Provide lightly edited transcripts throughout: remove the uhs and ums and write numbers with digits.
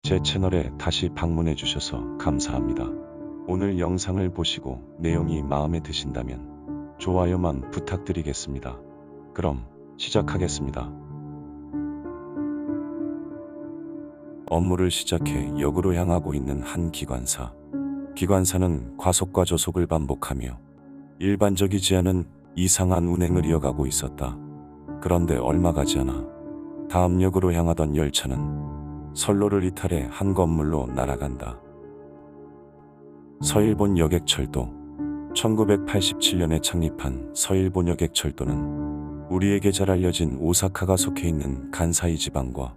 제 채널에 다시 방문해 주셔서 감사합니다. 오늘 영상을 보시고 내용이 마음에 드신다면 좋아요만 부탁드리겠습니다. 그럼 시작하겠습니다. 업무를 시작해 역으로 향하고 있는 한 기관사. 기관사는 과속과 조속을 반복하며 일반적이지 않은 이상한 운행을 이어가고 있었다. 그런데 얼마 가지 않아 다음 역으로 향하던 열차는 선로를 이탈해 한 건물로 날아간다. 서일본 여객철도. 1987년에 창립한 서일본 여객철도는 우리에게 잘 알려진 오사카가 속해 있는 간사이 지방과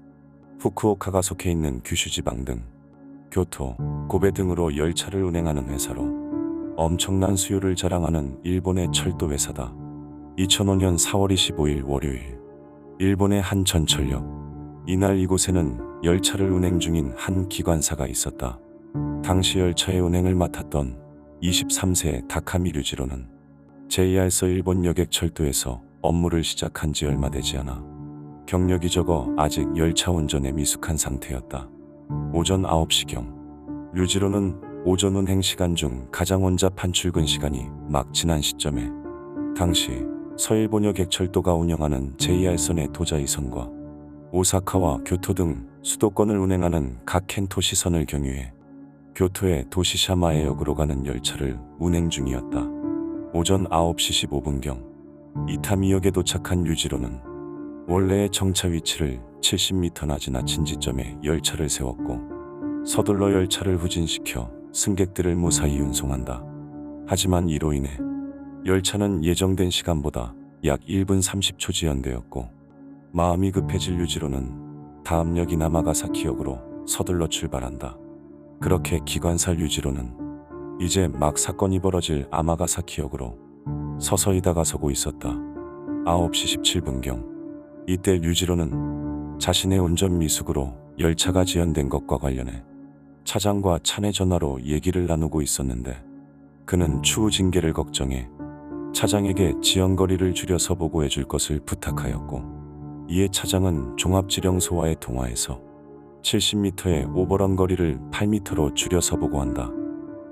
후쿠오카가 속해 있는 규슈 지방 등 교토, 고베 등으로 열차를 운행하는 회사로 엄청난 수요를 자랑하는 일본의 철도 회사다. 2005년 4월 25일 월요일, 일본의 한 전철역. 이날 이곳에는 열차를 운행 중인 한 기관사가 있었다. 당시 열차의 운행을 맡았던 23세의 다카미 류지로는 JR 서일본 여객철도에서 업무를 시작한 지 얼마 되지 않아 경력이 적어 아직 열차 운전에 미숙한 상태였다. 오전 9시경, 류지로는 오전 운행 시간 중 가장 혼잡한 출근 시간이 막 지난 시점에 당시 서일본 여객철도가 운영하는 JR선의 도자이선과 오사카와 교토 등 수도권을 운행하는 각 켄토 시선을 경유해 교토의 도시샤마에 역으로 가는 열차를 운행 중이었다. 오전 9시 15분경 이타미역에 도착한 류지로는 원래의 정차 위치를 70m나 지나친 지점에 열차를 세웠고 서둘러 열차를 후진시켜 승객들을 무사히 운송한다. 하지만 이로 인해 열차는 예정된 시간보다 약 1분 30초 지연되었고 마음이 급해질 류지로는 다음 역인 야마가사키역으로 서둘러 출발한다. 그렇게 기관사 류지로는 이제 막 사건이 벌어질 야마가사키역으로 서서히 다가서고 있었다. 9시 17분경 이때 류지로는 자신의 운전 미숙으로 열차가 지연된 것과 관련해 차장과 차내 전화로 얘기를 나누고 있었는데 그는 추후 징계를 걱정해 차장에게 지연거리를 줄여서 보고해 줄 것을 부탁하였고 이에 차장은 종합지령소와의 통화에서 70m의 오버런 거리를 8m로 줄여서 보고한다.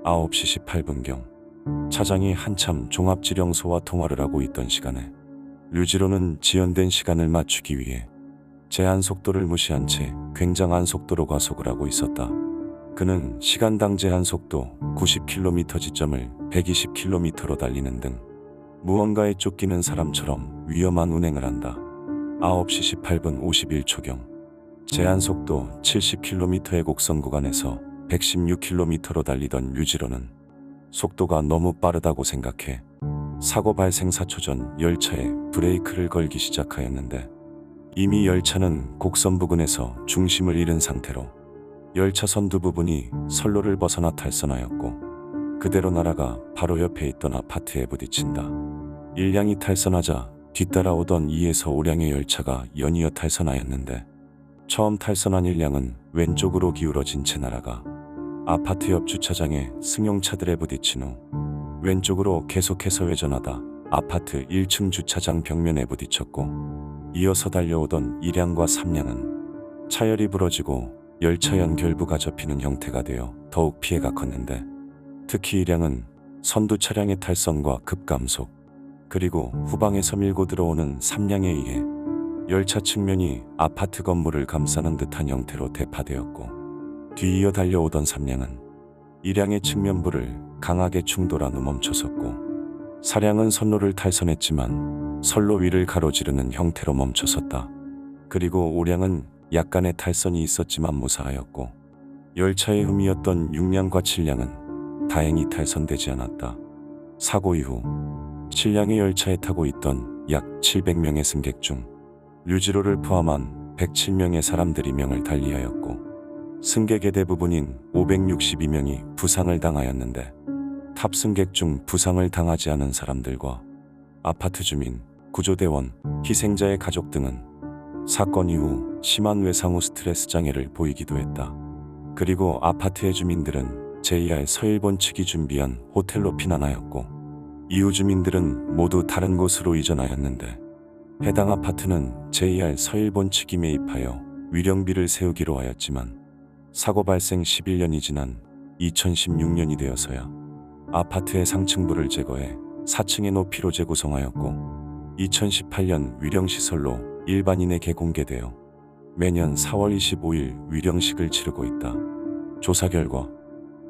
9시 18분경 차장이 한참 종합지령소와 통화를 하고 있던 시간에 류지로는 지연된 시간을 맞추기 위해 제한 속도를 무시한 채 굉장한 속도로 과속을 하고 있었다. 그는 시간당 제한 속도 90km 지점을 120km로 달리는 등 무언가에 쫓기는 사람처럼 위험한 운행을 한다. 9시 18분 51초경 제한 속도 70km의 곡선 구간에서 116km로 달리던 류지로는 속도가 너무 빠르다고 생각해 사고 발생 4초 전 열차에 브레이크를 걸기 시작하였는데 이미 열차는 곡선 부근에서 중심을 잃은 상태로 열차 선두 부분이 선로를 벗어나 탈선하였고 그대로 날아가 바로 옆에 있던 아파트에 부딪힌다. 1량이 탈선하자 뒤따라오던 2에서 5량의 열차가 연이어 탈선하였는데 처음 탈선한 1량은 왼쪽으로 기울어진 채 날아가 아파트 옆 주차장에 승용차들에 부딪힌 후 왼쪽으로 계속해서 회전하다 아파트 1층 주차장 벽면에 부딪혔고 이어서 달려오던 2량과 3량은 차열이 부러지고 열차 연결부가 접히는 형태가 되어 더욱 피해가 컸는데 특히 2량은 선두 차량의 탈선과 급감속 그리고 후방에서 밀고 들어오는 3량에 의해 열차 측면이 아파트 건물을 감싸는 듯한 형태로 대파되었고 뒤이어 달려오던 3량은 2량의 측면부를 강하게 충돌한 후 멈춰섰고 4량은 선로를 탈선했지만 선로 위를 가로지르는 형태로 멈춰섰다. 그리고 5량은 약간의 탈선이 있었지만 무사하였고 열차의 흠이었던 6량과 7량은 다행히 탈선되지 않았다. 사고 이후 7량의 열차에 타고 있던 약 700명의 승객 중 류지로를 포함한 107명의 사람들이 명을 달리하였고 승객의 대부분인 562명이 부상을 당하였는데 탑승객 중 부상을 당하지 않은 사람들과 아파트 주민, 구조대원, 희생자의 가족 등은 사건 이후 심한 외상 후 스트레스 장애를 보이기도 했다. 그리고 아파트의 주민들은 JR 서일본 측이 준비한 호텔로 피난하였고 이후 주민들은 모두 다른 곳으로 이전하였는데 해당 아파트는 JR 서일본 측이 매입하여 위령비를 세우기로 하였지만 사고 발생 11년이 지난 2016년이 되어서야 아파트의 상층부를 제거해 4층의 높이로 재구성하였고 2018년 위령시설로 일반인에게 공개되어 매년 4월 25일 위령식을 치르고 있다. 조사 결과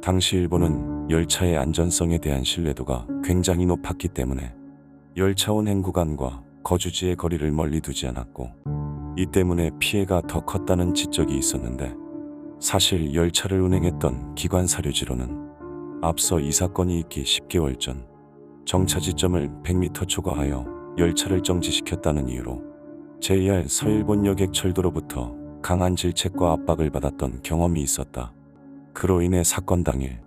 당시 일본은 열차의 안전성에 대한 신뢰도가 굉장히 높았기 때문에 열차 운행 구간과 거주지의 거리를 멀리 두지 않았고 이 때문에 피해가 더 컸다는 지적이 있었는데 사실 열차를 운행했던 기관 사료지로는 앞서 이 사건이 있기 10개월 전 정차 지점을 100m 초과하여 열차를 정지시켰다는 이유로 JR 서일본 여객철도로부터 강한 질책과 압박을 받았던 경험이 있었다. 그로 인해 사건 당일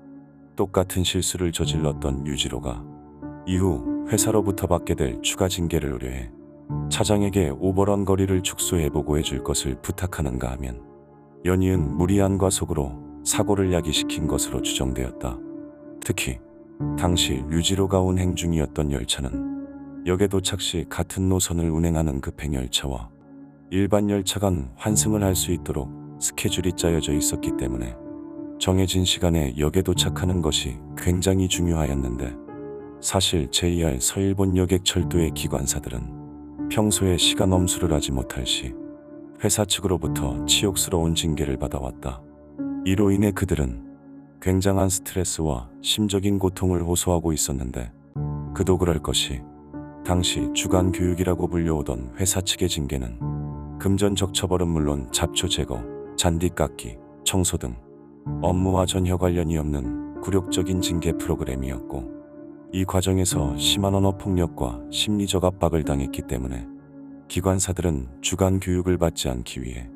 똑같은 실수를 저질렀던 유지로가 이후 회사로부터 받게 될 추가 징계를 의뢰해 차장에게 오버런 거리를 축소해보고 해줄 것을 부탁하는가 하면 연이은 무리한 과속으로 사고를 야기시킨 것으로 추정되었다. 특히 당시 유지로가 운행 중이었던 열차는 역에 도착 시 같은 노선을 운행하는 급행열차와 일반 열차 간 환승을 할 수 있도록 스케줄이 짜여져 있었기 때문에 정해진 시간에 역에 도착하는 것이 굉장히 중요하였는데 사실 JR 서일본 여객철도의 기관사들은 평소에 시간 엄수를 하지 못할 시 회사 측으로부터 치욕스러운 징계를 받아왔다. 이로 인해 그들은 굉장한 스트레스와 심적인 고통을 호소하고 있었는데 그도 그럴 것이 당시 주간 교육이라고 불려오던 회사 측의 징계는 금전적 처벌은 물론 잡초 제거, 잔디 깎기, 청소 등 업무와 전혀 관련이 없는 굴욕적인 징계 프로그램이었고 이 과정에서 심한 언어 폭력과 심리적 압박을 당했기 때문에 기관사들은 주간 교육을 받지 않기 위해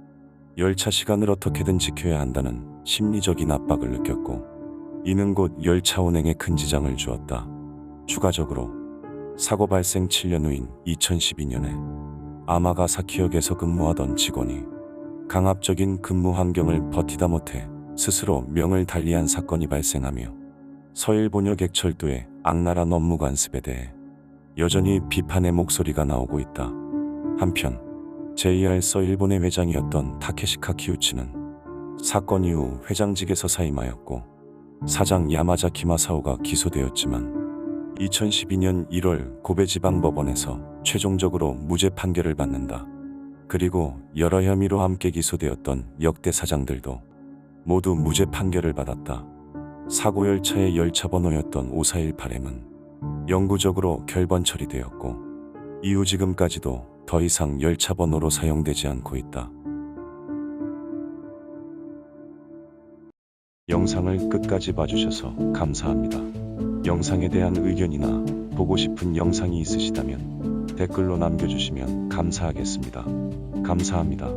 열차 시간을 어떻게든 지켜야 한다는 심리적인 압박을 느꼈고 이는 곧 열차 운행에 큰 지장을 주었다. 추가적으로 사고 발생 7년 후인 2012년에 아마가사키역에서 근무하던 직원이 강압적인 근무 환경을 버티다 못해 스스로 명을 달리한 사건이 발생하며 서일본 여객철도의 악랄한 업무 관습에 대해 여전히 비판의 목소리가 나오고 있다. 한편 JR 서일본의 회장이었던 타케시카 키우치는 사건 이후 회장직에서 사임하였고 사장 야마자키 마사오가 기소되었지만 2012년 1월 고베지방법원에서 최종적으로 무죄 판결을 받는다. 그리고 여러 혐의로 함께 기소되었던 역대 사장들도 모두 무죄 판결을 받았다. 사고 열차의 열차 번호였던 5418M은 영구적으로 결번 처리되었고 이후 지금까지도 더 이상 열차 번호로 사용되지 않고 있다. 영상을 끝까지 봐주셔서 감사합니다. 영상에 대한 의견이나 보고 싶은 영상이 있으시다면 댓글로 남겨주시면 감사하겠습니다. 감사합니다.